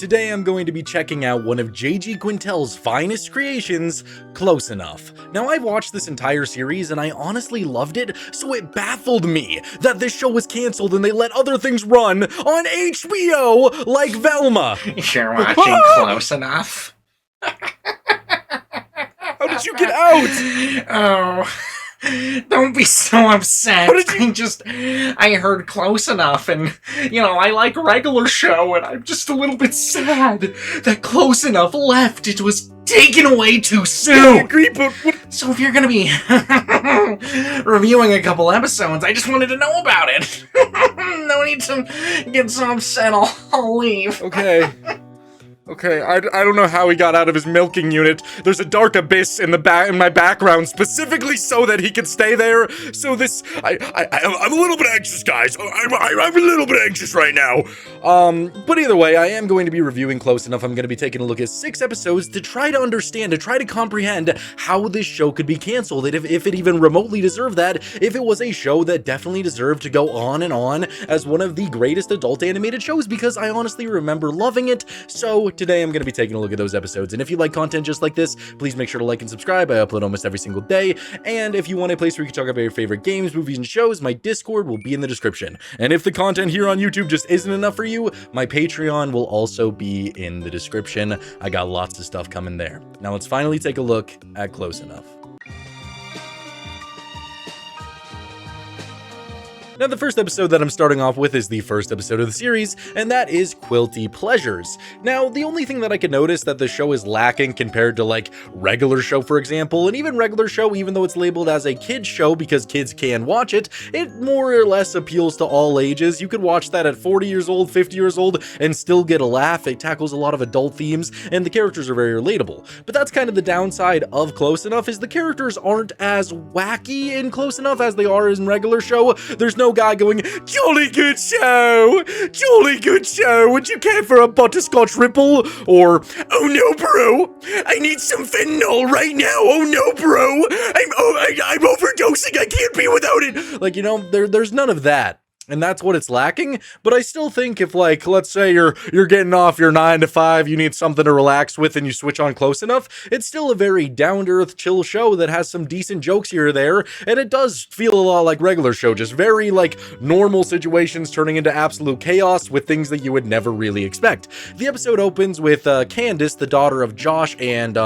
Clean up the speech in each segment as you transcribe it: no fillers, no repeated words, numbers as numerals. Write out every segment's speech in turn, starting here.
Today I'm going to be checking out one of J.G. Quintel's finest creations, Close Enough. Now I've watched this entire series and I honestly loved it, so it baffled me that this show was cancelled and they let other things run on HBO like Velma. You're watching Close Enough? How did you get out? Oh, don't be so upset. I heard Close Enough, and, I like regular show, and I'm just a little bit sad that Close Enough left. It was taken away too soon. I agree, but So if you're gonna be reviewing a couple episodes, I just wanted to know about it. No need to get so upset. I'll leave. Okay, I don't know how he got out of his milking unit. There's a dark abyss in my background, specifically so that he could stay there. So I'm a little bit anxious, guys. I'm a little bit anxious right now. But either way, I am going to be reviewing Close Enough. I'm going to be taking a look at 6 episodes to try to understand, to try to comprehend how this show could be canceled, and if it even remotely deserved that, if it was a show that definitely deserved to go on and on as one of the greatest adult animated shows, because I honestly remember loving it. So today I'm going to be taking a look at those episodes, and if you like content just like this, please make sure to like and subscribe. I upload almost every single day, and if you want a place where you can talk about your favorite games, movies, and shows, my Discord will be in the description. And if the content here on YouTube just isn't enough for you, my Patreon will also be in the description. I got lots of stuff coming there. Now let's finally take a look at Close Enough. Now, the first episode that I'm starting off with is the first episode of the series, and that is Quilty Pleasures. Now, the only thing that I could notice that the show is lacking compared to, like, regular show, for example, and even regular show, even though it's labeled as a kid's show because kids can watch it, it more or less appeals to all ages. You could watch that at 40 years old, 50 years old, and still get a laugh. It tackles a lot of adult themes, and the characters are very relatable. But that's kind of the downside of Close Enough, is the characters aren't as wacky in Close Enough as they are in regular show. There's no guy going, "Jolly good show, jolly good show, would you care for a butterscotch ripple?" Or, "Oh no bro, I need some fentanyl right now, oh no bro, I'm overdosing, I can't be without it." Like, there's none of that. And that's what it's lacking, but I still think if, like, let's say you're getting off your 9 to 5, you need something to relax with, and you switch on Close Enough, it's still a very down-to-earth, chill show that has some decent jokes here or there, and it does feel a lot like regular show, just very, like, normal situations turning into absolute chaos with things that you would never really expect. The episode opens with Candace, the daughter of Josh and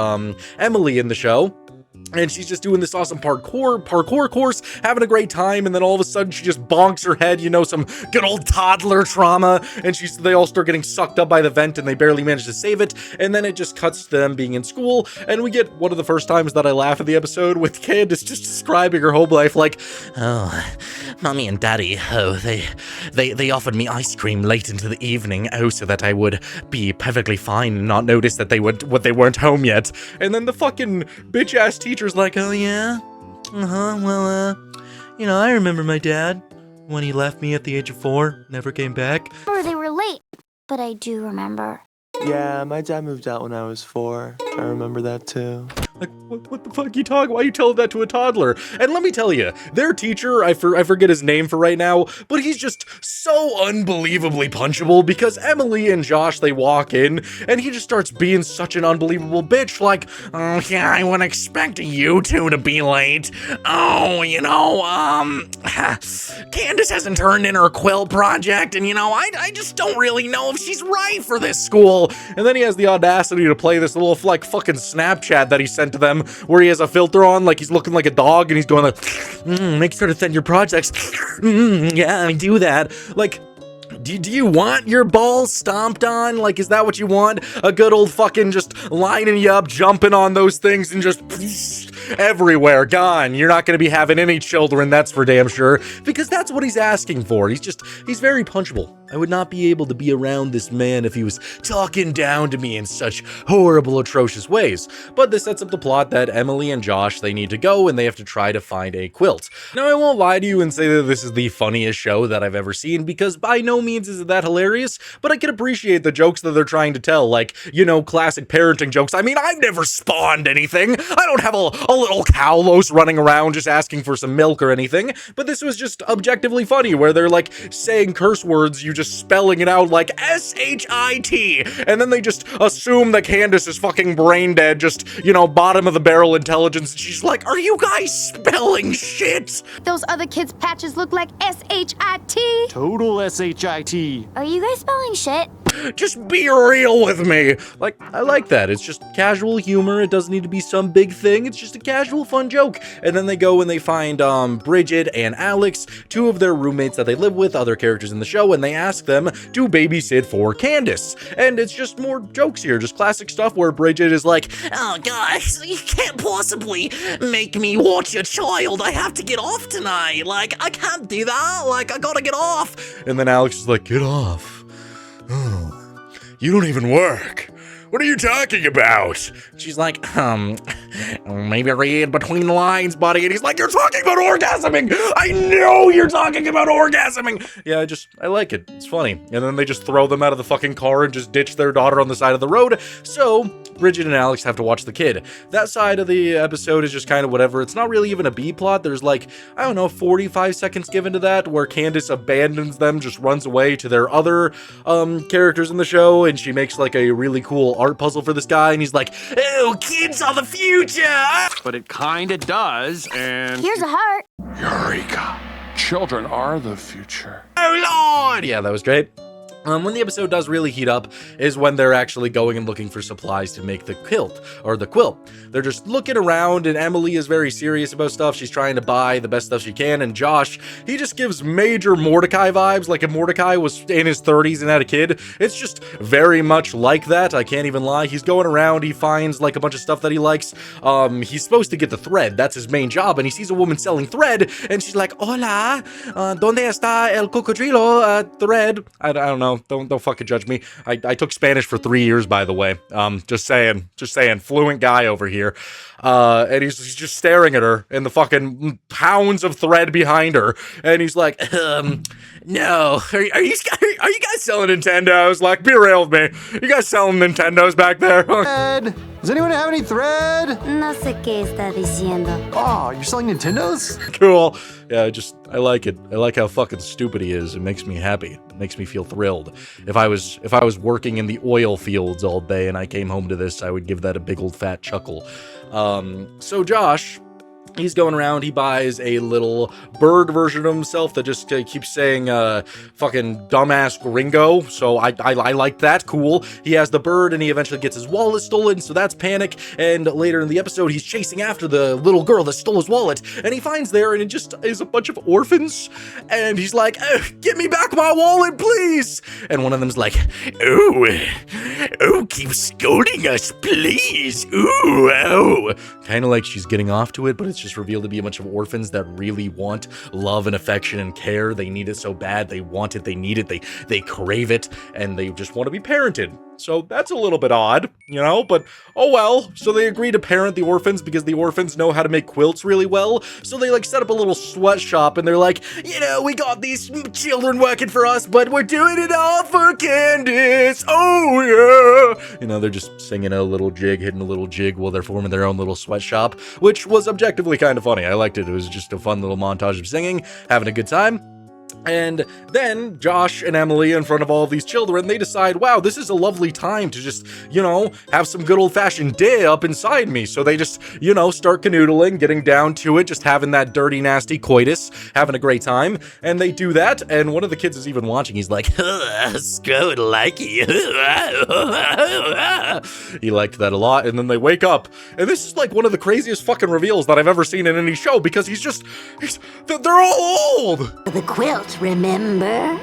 Emily in the show. And she's just doing this awesome parkour course, having a great time, and then all of a sudden she just bonks her head, some good old toddler trauma, and they all start getting sucked up by the vent, and they barely manage to save it, and then it just cuts to them being in school, and we get one of the first times that I laugh at the episode with Candace just describing her home life like, "Oh, mommy and daddy, they offered me ice cream late into the evening, so that I would be perfectly fine and not notice that they weren't home yet." And then the fucking bitch-ass teacher's like, "Oh yeah? Well, I remember my dad when he left me at the age of 4, never came back." Or they were late, but I do remember. Yeah, my dad moved out when I was 4. I remember that too. Like, what the fuck are you talking? Why are you telling that to a toddler? And let me tell you, their teacher, I forget his name for right now, but he's just so unbelievably punchable, because Emily and Josh, they walk in, and he just starts being such an unbelievable bitch, like, "Oh yeah, I wouldn't expect you two to be late. Oh, Candace hasn't turned in her quill project, and I just don't really know if she's right for this school." And then he has the audacity to play this little, like, fucking Snapchat that he sent to them, where he has a filter on, like he's looking like a dog, and he's going like, "Make sure to send your projects. Yeah, I do that." Like, do you want your balls stomped on? Like, is that what you want? A good old fucking just lining you up, jumping on those things, and just everywhere, gone. You're not going to be having any children, that's for damn sure, because that's what he's asking for. He's very punchable. I would not be able to be around this man if he was talking down to me in such horrible, atrocious ways. But this sets up the plot that Emily and Josh, they need to go, and they have to try to find a quilt. Now, I won't lie to you and say that this is the funniest show that I've ever seen, because by no means is it that hilarious, but I can appreciate the jokes that they're trying to tell, like, classic parenting jokes. I mean, I've never spawned anything. I don't have a little Cowlos running around just asking for some milk or anything, but this was just objectively funny, where they're, like, saying curse words you just spelling it out like S-H-I-T, and then they just assume that Candace is fucking brain dead, just, you know, bottom of the barrel intelligence, and she's like, are you guys spelling shit? Those other kids' patches look like S-H-I-T. Total S-H-I-T. Are you guys spelling shit? Just be real with me. Like, I like that. It's just casual humor. It doesn't need to be some big thing. It's just a casual, fun joke. And then they go and they find Bridget and Alex, two of their roommates that they live with, other characters in the show, and they ask them to babysit for Candace. And it's just more jokes here, just classic stuff where Bridget is like, oh guys, you can't possibly make me watch your child. I have to get off tonight. Like, I can't do that. Like, I gotta get off. And then Alex is like, get off. Oh, you don't even work. What are you talking about? She's like, maybe read between the lines, buddy. And he's like, you're talking about orgasming. I know you're talking about orgasming. Yeah, I like it. It's funny. And then they just throw them out of the fucking car and just ditch their daughter on the side of the road. So Bridget and Alex have to watch the kid. That side of the episode is just kind of whatever. It's not really even a B plot. There's like, I don't know, 45 seconds given to that where Candace abandons them, just runs away to their other characters in the show, and she makes like a really cool art puzzle for this guy, and he's like, oh, kids are the future! But it kinda does, and... Here's a heart. Eureka! Children are the future. Oh, Lord! Yeah, that was great. When the episode does really heat up is when they're actually going and looking for supplies to make the quilt, or the quilt. They're just looking around, and Emily is very serious about stuff. She's trying to buy the best stuff she can, and Josh, he just gives major Mordecai vibes, like if Mordecai was in his 30s and had a kid. It's just very much like that, I can't even lie. He's going around, he finds like a bunch of stuff that he likes. He's supposed to get the thread, that's his main job, and he sees a woman selling thread, and she's like, hola, ¿dónde está el cocodrilo? Thread. I don't know. Don't fucking judge me. I took Spanish for 3 years, by the way. Just saying, fluent guy over here. And he's just staring at her and the fucking pounds of thread behind her. And he's like, no, are you guys selling Nintendos? Like, be real with me. You guys selling Nintendos back there? Thread? Does anyone have any thread? No sé qué está diciendo. Oh, you're selling Nintendos? Cool. Yeah, I like it. I like how fucking stupid he is. It makes me happy. It makes me feel thrilled. If I was working in the oil fields all day and I came home to this, I would give that a big old fat chuckle. So Josh, he's going around, he buys a little bird version of himself that just keeps saying, fucking dumbass gringo, so I like that, cool. He has the bird, and he eventually gets his wallet stolen, so that's panic, and later in the episode, he's chasing after the little girl that stole his wallet, and he finds there, and it just is a bunch of orphans, and he's like, give me back my wallet, please! And one of them's like, oh, keep scolding us, please, ooh, oh. Kind of like she's getting off to it, but it's just revealed to be a bunch of orphans that really want love and affection and care. They need it so bad. They want it. They need it. They crave it, and they just want to be parented. So that's a little bit odd, you know, but oh well. So they agree to parent the orphans because the orphans know how to make quilts really well. So they like set up a little sweatshop, and they're like, you know, we got these children working for us, but we're doing it all for Candace. Oh yeah. You know, they're just singing a little jig, hitting a little jig while they're forming their own little sweatshop, which was objectively kind of funny. I liked it. It was just a fun little montage of singing, having a good time. And then Josh and Emily, in front of all of these children, they decide, wow, this is a lovely time to just, you know, have some good old-fashioned day up inside me. So they just, you know, start canoodling, getting down to it, just having that dirty, nasty coitus, having a great time. And they do that, and one of the kids is even watching. He's like, Scott like you. He liked that a lot, and then they wake up. And this is like one of the craziest fucking reveals that I've ever seen in any show, because they're all old! The quilt. Remember?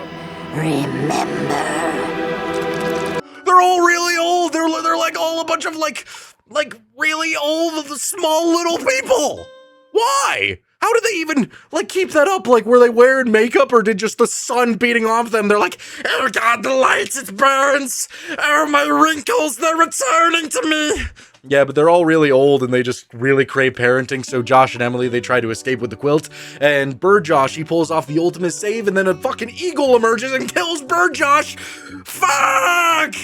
They're all really old. They're like all a bunch of like really old, small little people. Why? How do they even like keep that up? Like, were they wearing makeup, or did just the sun beating off them? They're like, oh god, the lights, it burns. Oh, my wrinkles, they're returning to me. Yeah, but they're all really old, and they just really crave parenting, so Josh and Emily, they try to escape with the quilt, and Bird Josh, he pulls off the ultimate save, and then a fucking eagle emerges and kills Bird Josh! Fuck!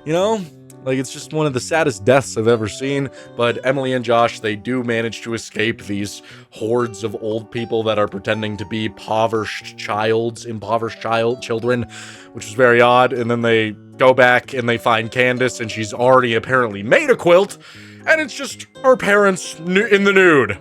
You know? Like, it's just one of the saddest deaths I've ever seen. But Emily and Josh, they do manage to escape these hordes of old people that are pretending to be impoverished children, which is very odd. And then they go back and they find Candace, and she's already apparently made a quilt, and it's just her parents in the nude.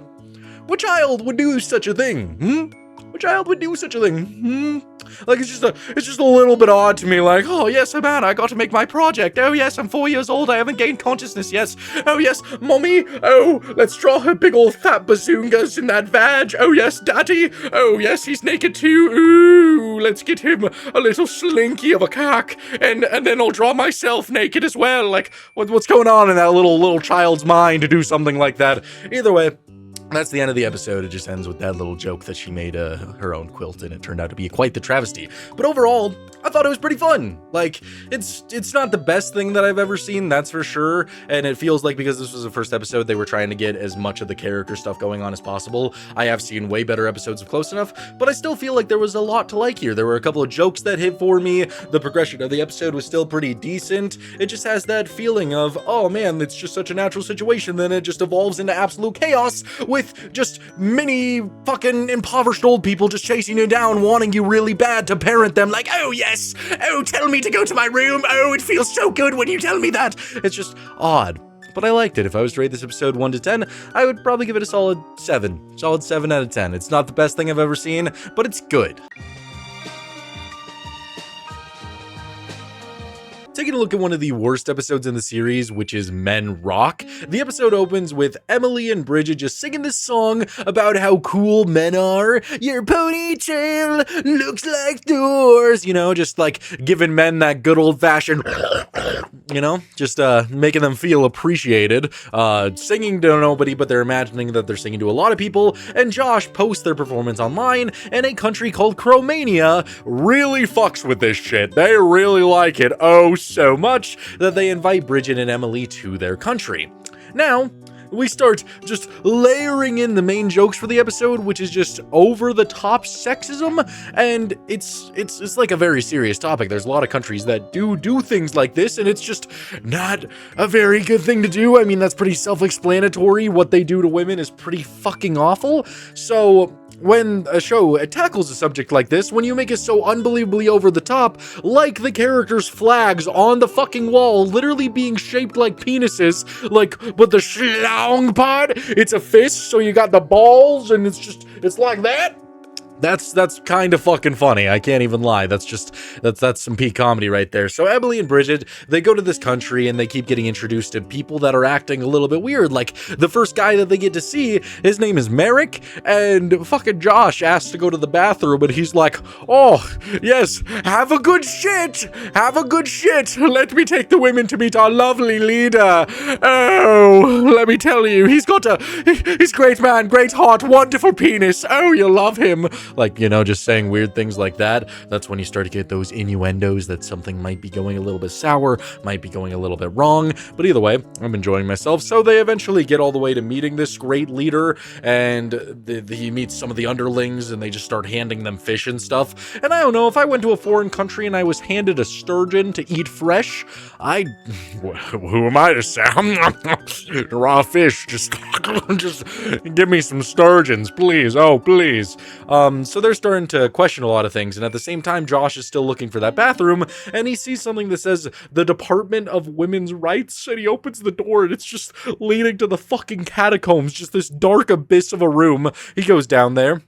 What child would do such a thing? What child would do such a thing? Like, it's just a little bit odd to me. Like, oh yes, man, I got to make my project. Oh yes, I'm 4 years old. I haven't gained consciousness. Yes. Oh yes, mommy. Oh, let's draw her big old fat bazungas in that vag. Oh yes, daddy. Oh yes, he's naked too. Ooh, let's get him a little slinky of a cock, and then I'll draw myself naked as well. Like, what's going on in that little child's mind to do something like that? Either way, that's the end of the episode. It just ends with that little joke that she made her own quilt, and it turned out to be quite the travesty. But overall, I thought it was pretty fun. Like, it's not the best thing that I've ever seen, that's for sure. And it feels like because this was the first episode, they were trying to get as much of the character stuff going on as possible. I have seen way better episodes of Close Enough, but I still feel like there was a lot to like here. There were a couple of jokes that hit for me. The progression of the episode was still pretty decent. It just has that feeling of, oh man, it's just such a natural situation. Then it just evolves into absolute chaos with just many fucking impoverished old people just chasing you down, wanting you really bad to parent them. Like, oh yes, oh tell me to go to my room, oh it feels so good when you tell me that. It's just odd, but I liked it. If I was to rate this episode 1 to 10, I would probably give it a solid 7 out of 10. It's not the best thing I've ever seen, but it's good. Taking a look at one of the worst episodes in the series, which is Men Rock. The episode opens with Emily and Bridget just singing this song about how cool men are. Your ponytail looks like doors. You know, just like giving men that good old fashioned, you know, just making them feel appreciated. Singing to nobody, but they're imagining that they're singing to a lot of people. And Josh posts their performance online, and a country called Cromania really fucks with this shit. They really like it. Oh, so much that they invite Bridget and Emily to their country. Now, we start just layering in the main jokes for the episode, which is just over-the-top sexism, and it's like a very serious topic. There's a lot of countries that do things like this, and it's just not a very good thing to do. I mean, that's pretty self-explanatory. What they do to women is pretty fucking awful. So when a show tackles a subject like this, when you make it so unbelievably over the top, like the characters' flags on the fucking wall literally being shaped like penises, like, but the schlong part, it's a fist, so you got the balls, and it's like that. That's kind of fucking funny. I can't even lie. That's some peak comedy right there. So Emily and Bridget, they go to this country and they keep getting introduced to people that are acting a little bit weird. Like the first guy that they get to see, his name is Merrick, and fucking Josh asks to go to the bathroom, and he's like, oh, yes, have a good shit. Have a good shit. Let me take the women to meet our lovely leader. Oh, let me tell you, he's great man, great heart, wonderful penis. Oh, you'll love him. Like, you know, just saying weird things like that. That's when you start to get those innuendos that something might be going a little bit sour, might be going a little bit wrong. But either way, I'm enjoying myself. So they eventually get all the way to meeting this great leader, and he meets some of the underlings, and they just start handing them fish and stuff. And I don't know, if I went to a foreign country and I was handed a sturgeon to eat fresh, who am I to say? Raw fish, just give me some sturgeons, please. Oh, please. So they're starting to question a lot of things, and at the same time, Josh is still looking for that bathroom, and he sees something that says the Department of Women's Rights, and he opens the door, and it's just leading to the fucking catacombs, just this dark abyss of a room. He goes down there.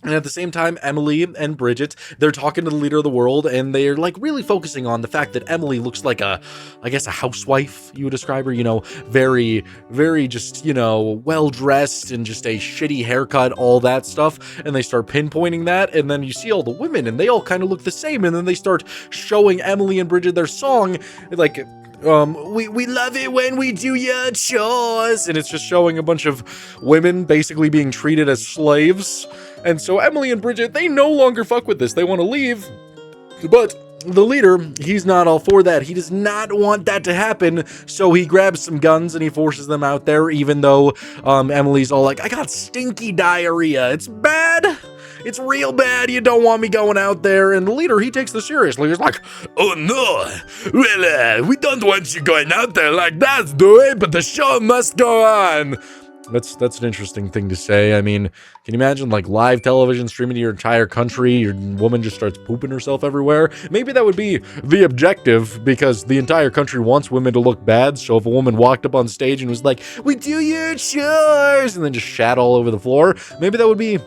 And at the same time, Emily and Bridget, they're talking to the leader of the world, and they're like really focusing on the fact that Emily looks like a housewife, you would describe her, you know, very, very just, you know, well-dressed and just a shitty haircut, all that stuff. And they start pinpointing that, and then you see all the women, and they all kind of look the same. And then they start showing Emily and Bridget their song, like, we love it when we do your chores. And it's just showing a bunch of women basically being treated as slaves. And so Emily and Bridget, they no longer fuck with this. They want to leave, but the leader, he's not all for that. He does not want that to happen, so he grabs some guns and he forces them out there, even though Emily's all like, I got stinky diarrhea. It's bad. It's real bad. You don't want me going out there. And the leader, he takes this seriously. He's like, oh no, well, we don't want you going out there like that, do it? But the show must go on. That's an interesting thing to say. I mean, can you imagine like live television streaming to your entire country? Your woman just starts pooping herself everywhere. Maybe that would be the objective because the entire country wants women to look bad. So if a woman walked up on stage and was like, we do your chores, and then just shat all over the floor, maybe that would be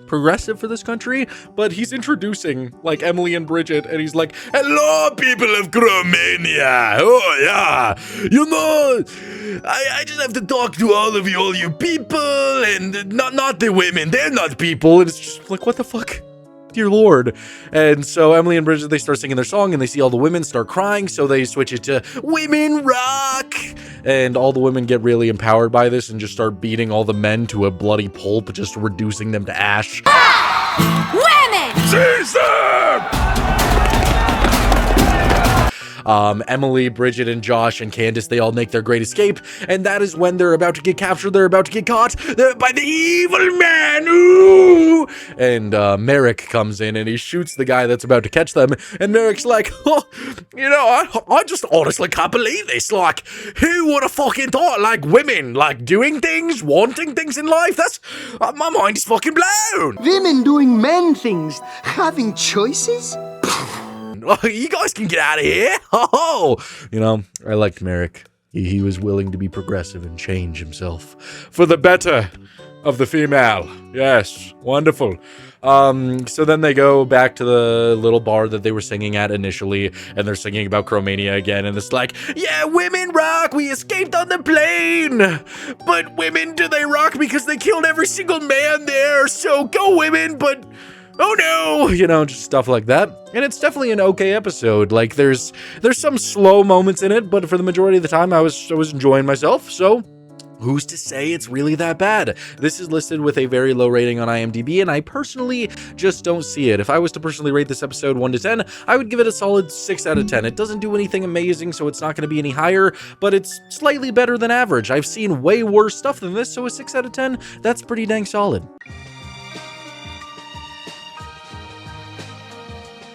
progressive for this country. But he's introducing like Emily and Bridget, and he's like, hello people of Romania. Oh yeah, you know, I just have to talk to all you people, and not the women, they're not people. And it's just like, what the fuck, dear Lord. And so Emily and Bridget, they start singing their song, and they see all the women start crying, so they switch it to women rock, and all the women get really empowered by this and just start beating all the men to a bloody pulp, just reducing them to ash. Women! Caesar! Emily, Bridget, and Josh, and Candace, they all make their great escape, and that is when they're about to get captured, they're about to get caught by the evil man, ooh! And Merrick comes in, and he shoots the guy that's about to catch them, and Merrick's like, oh, you know, I just honestly can't believe this, like, who would have fucking thought, like, women, like, doing things, wanting things in life, that's, my mind is fucking blown! Women doing men things, having choices? Oh, you guys can get out of here. Oh, you know, I liked Merrick. He was willing to be progressive and change himself for the better of the female. Yes, wonderful. So then they go back to the little bar that they were singing at initially, and they're singing about Cromania again, and it's like, yeah, women rock, we escaped on the plane, but women, do they rock because they killed every single man there, so go women, but oh no, you know, just stuff like that. And it's definitely an okay episode. Like there's some slow moments in it, but for the majority of the time I was enjoying myself. So who's to say it's really that bad? This is listed with a very low rating on IMDb, and I personally just don't see it. If I was to personally rate this episode 1 to 10, I would give it a solid 6 out of 10. It doesn't do anything amazing, so it's not going to be any higher, but it's slightly better than average. I've seen way worse stuff than this, so a 6 out of 10, that's pretty dang solid.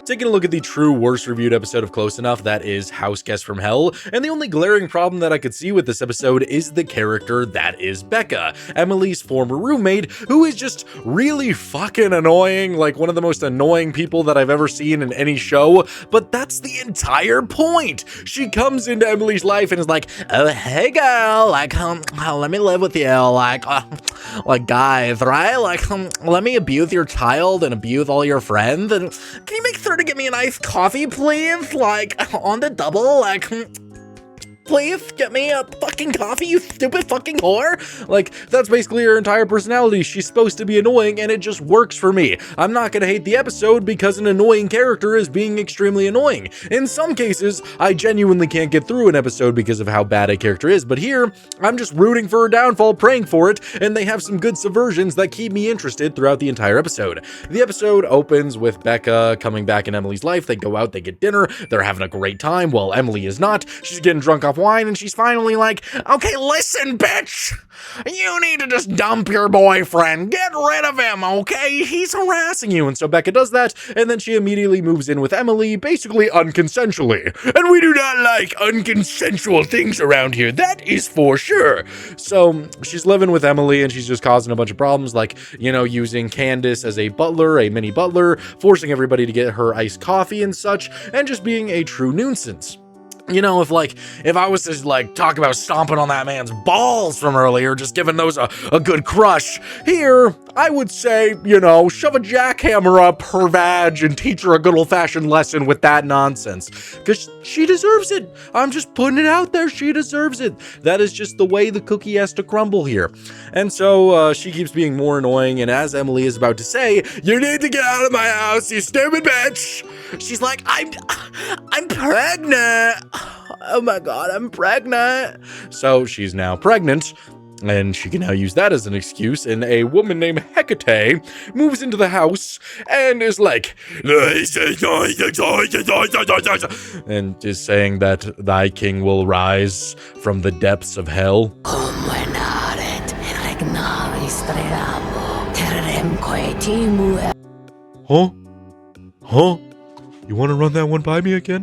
Taking a look at the true worst reviewed episode of Close Enough, that is House Guest from Hell, and the only glaring problem that I could see with this episode is the character that is Becca, Emily's former roommate, who is just really fucking annoying, like one of the most annoying people that I've ever seen in any show, but that's the entire point. She comes into Emily's life and is like, oh, hey girl, like, let me live with you, like guys, right? Like, let me abuse your child and abuse all your friends, and can you make to get me an iced coffee, please? Like, on the double, like, please get me a fucking coffee, you stupid fucking whore. Like, that's basically her entire personality. She's supposed to be annoying, and it just works for me. I'm not gonna hate the episode because an annoying character is being extremely annoying. In some cases, I genuinely can't get through an episode because of how bad a character is, but here, I'm just rooting for her downfall, praying for it, and they have some good subversions that keep me interested throughout the entire episode. The episode opens with Becca coming back in Emily's life. They go out, they get dinner, they're having a great time, while Emily is not. She's getting drunk off wine, and she's finally like, okay, listen, bitch, you need to just dump your boyfriend, get rid of him, okay, he's harassing you. And so Becca does that, and then she immediately moves in with Emily, basically unconsensually, and we do not like unconsensual things around here, that is for sure. So she's living with Emily, and she's just causing a bunch of problems, like, you know, using Candace as a butler, a mini butler, forcing everybody to get her iced coffee and such, and just being a true nuisance. You know, if I was to, like, talk about stomping on that man's balls from earlier, just giving those a good crush, here, I would say, you know, shove a jackhammer up her vag and teach her a good old-fashioned lesson with that nonsense. Because she deserves it. I'm just putting it out there. She deserves it. That is just the way the cookie has to crumble here. And so, she keeps being more annoying, and as Emily is about to say, you need to get out of my house, you stupid bitch, she's like, I'm pregnant. Oh my god, I'm pregnant. So she's now pregnant, and she can now use that as an excuse, and a woman named Hecate moves into the house and is like, and is saying that thy king will rise from the depths of hell. Huh? Huh? You want to run that one by me again?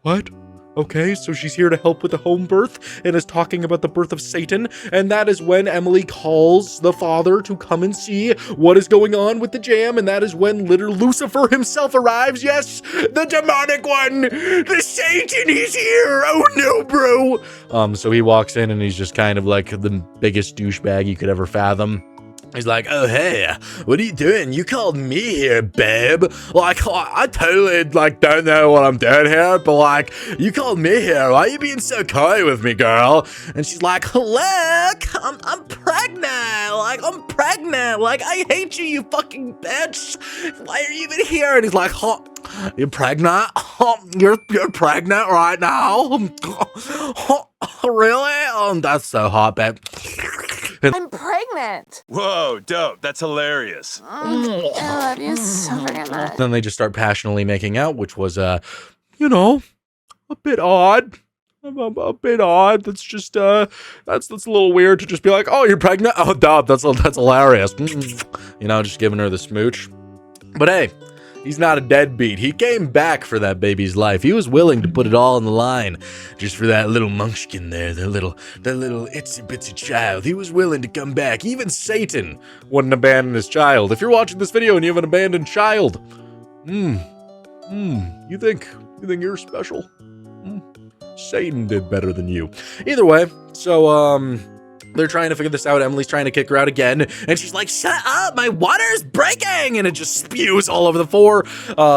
What? Okay, so she's here to help with the home birth and is talking about the birth of Satan, and that is when Emily calls the father to come and see what is going on with the jam, and that is when little Lucifer himself arrives. Yes, the demonic one! The Satan, he's here! Oh no, bro! So he walks in and he's just kind of like the biggest douchebag you could ever fathom. He's like, oh, hey, what are you doing? You called me here, babe. Like, I totally, like, don't know what I'm doing here, but, like, you called me here. Why are you being so coy with me, girl? And she's like, look, I'm pregnant. Like, I'm pregnant. Like, I hate you, you fucking bitch. Why are you even here? And he's like, huh, you're pregnant? You're pregnant right now? Really? That's so hot, babe. I'm pregnant. Whoa, dope. That's hilarious. I love you so freaking much. Then they just start passionately making out, which was, you know, a bit odd. A bit odd. That's just, that's a little weird to just be like, oh, you're pregnant? Oh, duh, that's hilarious. You know, just giving her the smooch. But hey, he's not a deadbeat. He came back for that baby's life. He was willing to put it all on the line just for that little munchkin there, that little itsy bitsy child. He was willing to come back. Even Satan wouldn't abandon his child. If you're watching this video and you have an abandoned child, you think you're special? Satan did better than you. Either way, so they're trying to figure this out. Emily's trying to kick her out again, and she's like, shut up, my water's breaking, and it just spews all over the floor.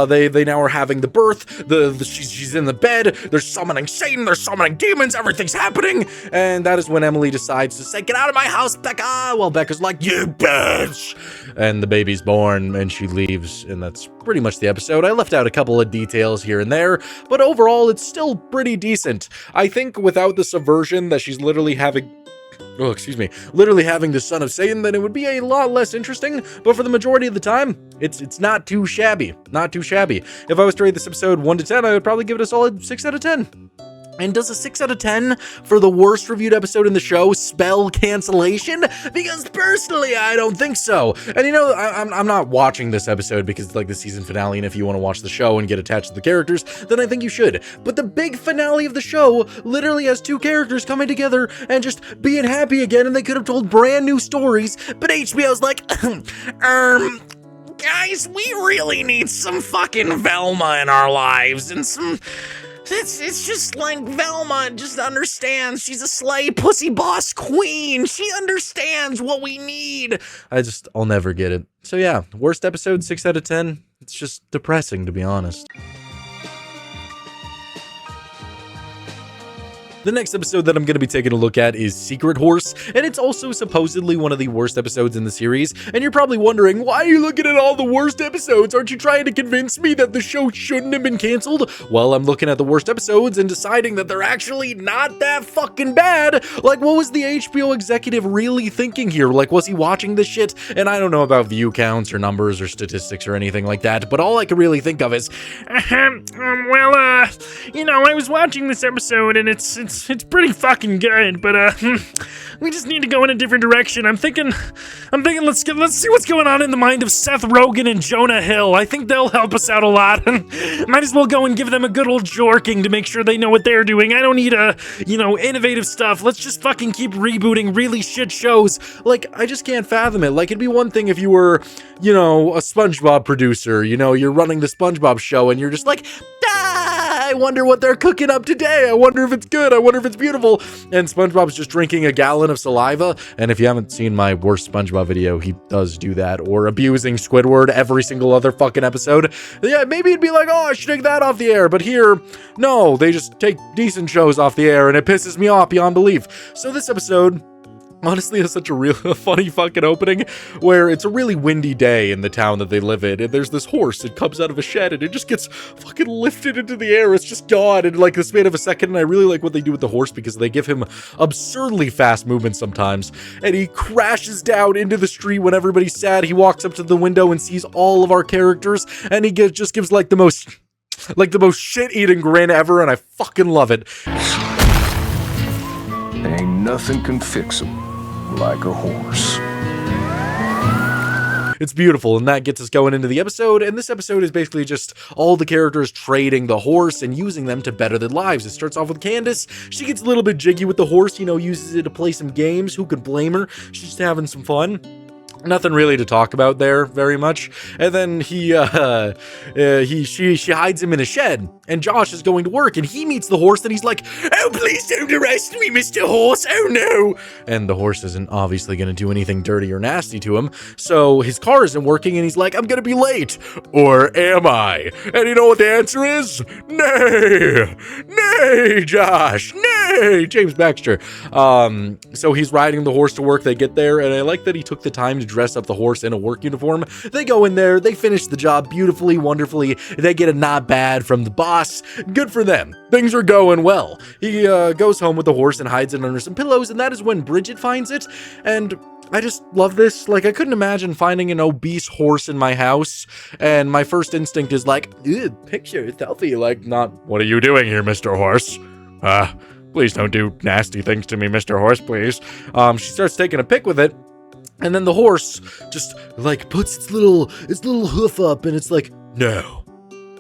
They now are having the birth. She's in the bed. They're summoning Satan. They're summoning demons. Everything's happening, and that is when Emily decides to say, get out of my house, Becca. Well, Becca's like, you bitch, and the baby's born, and she leaves, and that's pretty much the episode. I left out a couple of details here and there, but overall, it's still pretty decent. I think without the subversion that she's literally having the son of Satan, then it would be a lot less interesting, but for the majority of the time, it's not too shabby. Not too shabby. If I was to rate this episode 1 to 10, I would probably give it a solid 6 out of 10. And does a 6 out of 10 for the worst reviewed episode in the show spell cancellation? Because personally, I don't think so. And you know, I'm not watching this episode because it's like the season finale, and if you want to watch the show and get attached to the characters, then I think you should. But the big finale of the show literally has 2 characters coming together and just being happy again, and they could have told brand new stories, but HBO's like, guys, we really need some fucking Velma in our lives, and some... It's just like Velma just understands. She's a slay pussy boss queen. She understands what we need. I'll never get it. So yeah, worst episode, 6 out of 10. It's just depressing, to be honest. The next episode that I'm going to be taking a look at is Secret Horse, and it's also supposedly one of the worst episodes in the series, and you're probably wondering, why are you looking at all the worst episodes? Aren't you trying to convince me that the show shouldn't have been canceled? Well, I'm looking at the worst episodes and deciding that they're actually not that fucking bad. Like, what was the HBO executive really thinking here? Like, was he watching this shit? And I don't know about view counts or numbers or statistics or anything like that, but all I can really think of is, you know, I was watching this episode and it's pretty fucking good, but we just need to go in a different direction. I'm thinking let's see what's going on in the mind of Seth Rogen and Jonah Hill. I think they'll help us out a lot. Might as well go and give them a good old jorking to make sure they know what they're doing. I don't need innovative stuff. Let's just fucking keep rebooting really shit shows. Like, I just can't fathom it. Like, it'd be one thing if you were, a SpongeBob producer, you're running the SpongeBob show and you're just like, I wonder what they're cooking up today. I wonder if it's good. I wonder if it's beautiful. And SpongeBob's just drinking a gallon of saliva. And if you haven't seen my worst SpongeBob video, he does do that. Or abusing Squidward every single other fucking episode. Yeah, maybe it'd be like, oh, I should take that off the air. But here, no, they just take decent shows off the air, and it pisses me off beyond belief. So this episode honestly has such a funny fucking opening where it's a really windy day in the town that they live in, and there's this horse that comes out of a shed and it just gets fucking lifted into the air. It's just gone in like the span of a second, and I really like what they do with the horse because they give him absurdly fast movement sometimes, and he crashes down into the street when everybody's sad. He walks up to the window and sees all of our characters, and he just gives like the most shit-eating grin ever, and I fucking love it. Ain't nothing can fix him like a horse. It's beautiful, and that gets us going into the episode, and this episode is basically just all the characters trading the horse and using them to better their lives. It starts off with Candace. She gets a little bit jiggy with the horse, uses it to play some games. Who could blame her? She's just having some fun. Nothing really to talk about there very much. And then she hides him in a shed, and Josh is going to work, and he meets the horse, and he's like, "Oh, please don't arrest me, Mr. Horse. Oh no." And the horse isn't obviously going to do anything dirty or nasty to him. So his car isn't working, and he's like, "I'm going to be late. Or am I?" And you know what the answer is? Nay. Nay, Josh. Nay, James Baxter. So he's riding the horse to work. They get there, and I like that he took the time to dress up the horse in a work uniform. They go in there, they finish the job beautifully, wonderfully. They get a not bad from the boss. Good for them. Things are going well. He goes home with the horse and hides it under some pillows, and that is when Bridget finds it. And I just love this. Like, I couldn't imagine finding an obese horse in my house, and my first instinct is like, ew, picture, selfie, like, not, "What are you doing here, Mr. Horse? Please don't do nasty things to me, Mr. Horse, please." She starts taking a pic with it, and then the horse just, like, puts its little hoof up, and it's like, "No."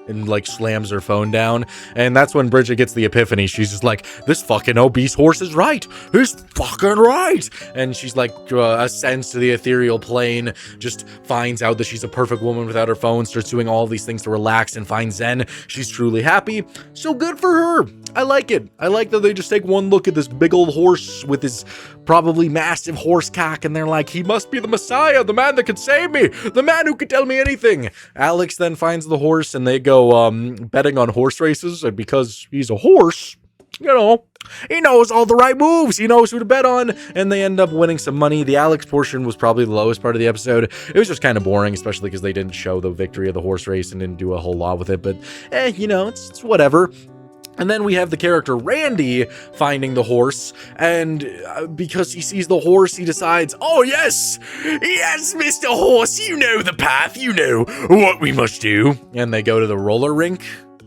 And, like, slams her phone down. And that's when Bridget gets the epiphany. She's just like, "This fucking obese horse is right. He's fucking right." And she's like, ascends to the ethereal plane, just finds out that she's a perfect woman without her phone, starts doing all these things to relax and find zen. She's truly happy. So good for her. I like it. I like that they just take one look at this big old horse with his probably massive horse cock, and they're like, "He must be the Messiah, the man that could save me, the man who could tell me anything." Alex then finds the horse, and they go betting on horse races, and because he's a horse, he knows all the right moves. He knows who to bet on, and they end up winning some money. The Alex portion was probably the lowest part of the episode. It was just kind of boring, especially because they didn't show the victory of the horse race and didn't do a whole lot with it, but it's whatever. And then we have the character Randy finding the horse, and because he sees the horse, he decides, "Oh yes, Mr. Horse, you know the path, you know what we must do." And they go to the roller rink,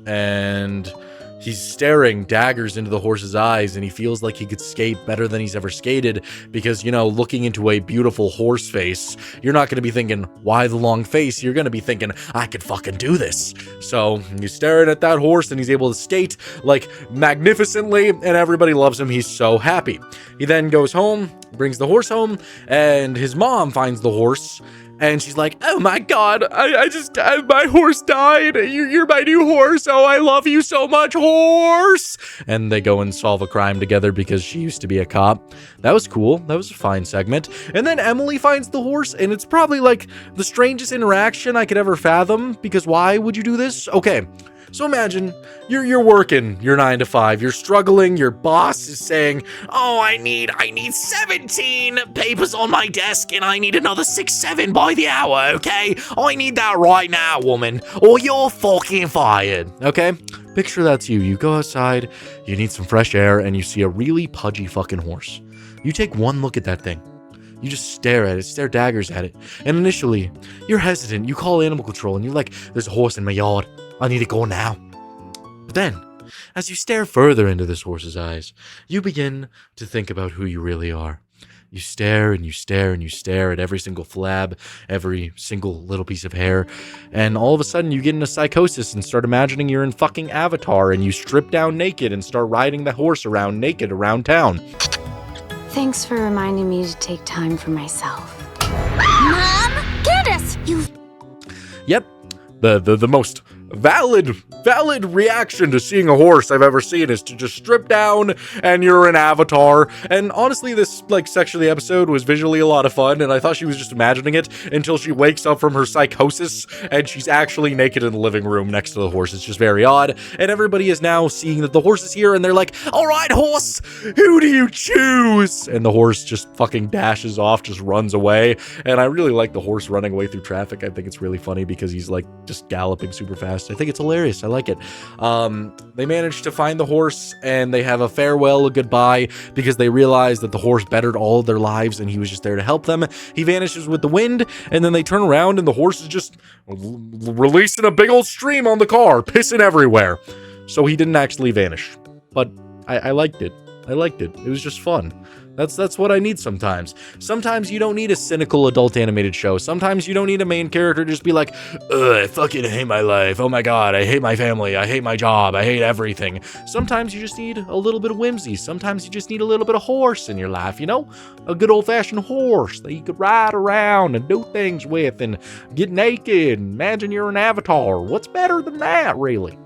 and he's staring daggers into the horse's eyes, and he feels like he could skate better than he's ever skated because, looking into a beautiful horse face, you're not going to be thinking, "Why the long face?" You're going to be thinking, "I could fucking do this." So he's staring at that horse, and he's able to skate, like, magnificently, and everybody loves him. He's so happy. He then goes home, brings the horse home, and his mom finds the horse, and she's like, "Oh my God, my horse died. You're my new horse. Oh, I love you so much, horse." And they go and solve a crime together because she used to be a cop. That was cool. That was a fine segment. And then Emily finds the horse, and it's probably like the strangest interaction I could ever fathom, because why would you do this? Okay. So imagine you're working your 9 to 5, you're struggling, your boss is saying, "Oh, I need 17 papers on my desk, and I need another 7 by the hour, okay? I need that right now, woman, or you're fucking fired." Okay? Picture that's you. You go outside, you need some fresh air, and you see a really pudgy fucking horse. You take one look at that thing. You just stare at it, stare daggers at it. And initially, you're hesitant. You call animal control, and you're like, "There's a horse in my yard. I need to go now." But then, as you stare further into this horse's eyes, you begin to think about who you really are. You stare and you stare and you stare at every single flab, every single little piece of hair, and all of a sudden you get into psychosis and start imagining you're in fucking Avatar, and you strip down naked and start riding the horse around naked around town. Thanks for reminding me to take time for myself. Mom! Candace! Yep, the most valid reaction to seeing a horse I've ever seen is to just strip down and you're an Avatar. And honestly, this section of the episode was visually a lot of fun, and I thought she was just imagining it until she wakes up from her psychosis and she's actually naked in the living room next to the horse. It's just very odd, and everybody is now seeing that the horse is here, and they're like, "All right, horse, who do you choose?" And the horse just fucking dashes off, just runs away. And I really like the horse running away through traffic. I think it's really funny because he's just galloping super fast. I think it's hilarious. I like it. They manage to find the horse, and they have a farewell, a goodbye, because they realize that the horse bettered all of their lives and he was just there to help them. He vanishes with the wind, and then they turn around and the horse is just releasing a big old stream on the car, pissing everywhere. So he didn't actually vanish, but I liked it. I liked it. It was just fun. That's what I need sometimes. Sometimes you don't need a cynical adult animated show. Sometimes you don't need a main character to just be like, ugh, I fucking hate my life. Oh my god, I hate my family. I hate my job. I hate everything. Sometimes you just need a little bit of whimsy. Sometimes you just need a little bit of horse in your life, you know? A good old-fashioned horse that you could ride around and do things with and get naked. Imagine you're an avatar. What's better than that, really?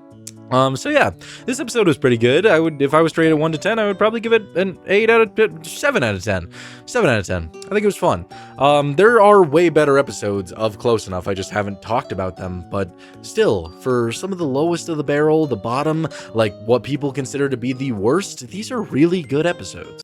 So yeah, this episode was pretty good. If I was to rate it 1 to 10, I would probably give it an 7 out of 10. 7 out of 10. I think it was fun. There are way better episodes of Close Enough. I just haven't talked about them, but still, for some of the lowest of the barrel, the bottom, like what people consider to be the worst, these are really good episodes.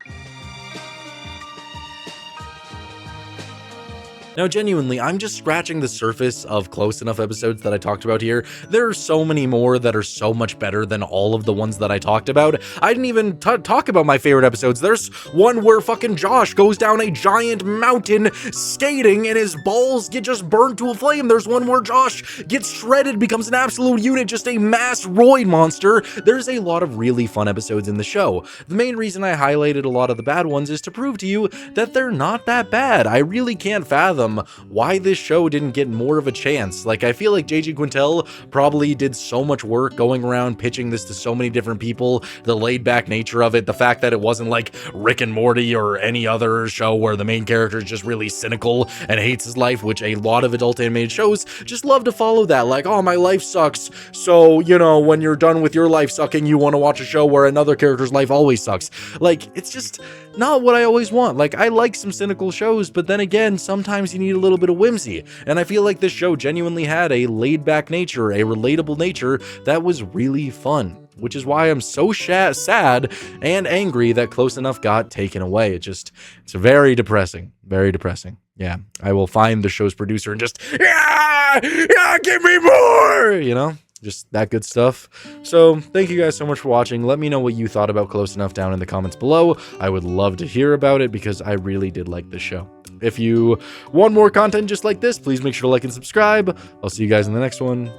Now, genuinely, I'm just scratching the surface of Close Enough episodes that I talked about here. There are so many more that are so much better than all of the ones that I talked about. I didn't even talk about my favorite episodes. There's one where fucking Josh goes down a giant mountain skating and his balls get just burned to a flame. There's one where Josh gets shredded, becomes an absolute unit, just a mass roid monster. There's a lot of really fun episodes in the show. The main reason I highlighted a lot of the bad ones is to prove to you that they're not that bad. I really can't fathom why this show didn't get more of a chance. Like, I feel like JG Quintel probably did so much work going around pitching this to so many different people, the laid back nature of it, the fact that it wasn't like Rick and Morty or any other show where the main character is just really cynical and hates his life, which a lot of adult animated shows just love to follow that, like, oh, my life sucks, so, you know, when you're done with your life sucking, you want to watch a show where another character's life always sucks. Like, it's just not what I always want. Like, I like some cynical shows, but then again, sometimes you need a little bit of whimsy, and I feel like this show genuinely had a laid-back nature, a relatable nature that was really fun, which is why I'm so sad and angry that Close Enough got taken away. It's very depressing, very depressing. Yeah, I will find the show's producer and just, yeah, give me more, you know? Just that good stuff. So thank you guys so much for watching. Let me know what you thought about Close Enough down in the comments below. I would love to hear about it because I really did like this show. If you want more content just like this, please make sure to like and subscribe. I'll see you guys in the next one.